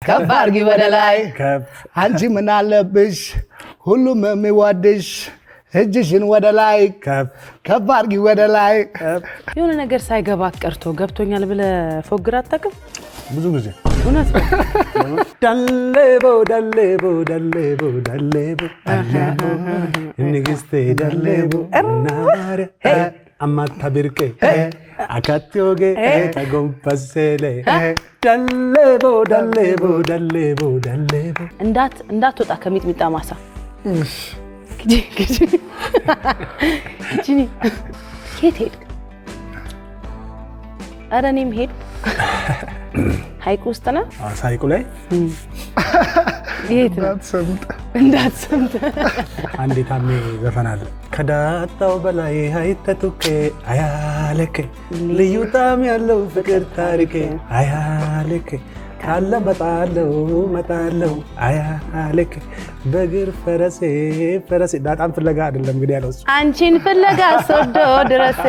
ከፍ አድርጊ ወደ ላይ አንቺ ምን አለብሽ ሁሉም የሚወድሽ እጅሽን ወደ ላይ ከፍ አድርጊ ወደ ላይ የሆነ ነገር ሳይገባ ቀርቶ ገብቶኛል ብለ ፎግራ አታውቅም ብዙ ጊዜ እውነት ዳሌቦ ዳሌቦ ዳሌቦ ዳሌቦ ንግስቴ ዳሌቦ እናማረ አማታ ብርቄ አካትዮጌ ተጎንፈሰለ ዳሌቦ ዳሌቦ ዳሌቦ ዳሌቦ እንዳትወጣ ከሚጥሚጣ ማሳ ጂኒ ከየት ሄድክ? ኧረ እኔም ሄድኩ ሐይቅ ውስጥ ነው ሐይቁ ላይ የት እንዳትሰምጥ አንዴ ታሜ ዘፈናል ከዳጣው በላይ አይተቱከ አያለከ ልዩ ጣዕም ያለው ፍቅር ታሪኬ አያለከ ካለ መጣለው አያለከ በግር ፈረሴ ዳጣም ፍለጋ አይደለም እንግዲህ ያለው አንቺን ፍለጋ ሶዶ ድረስ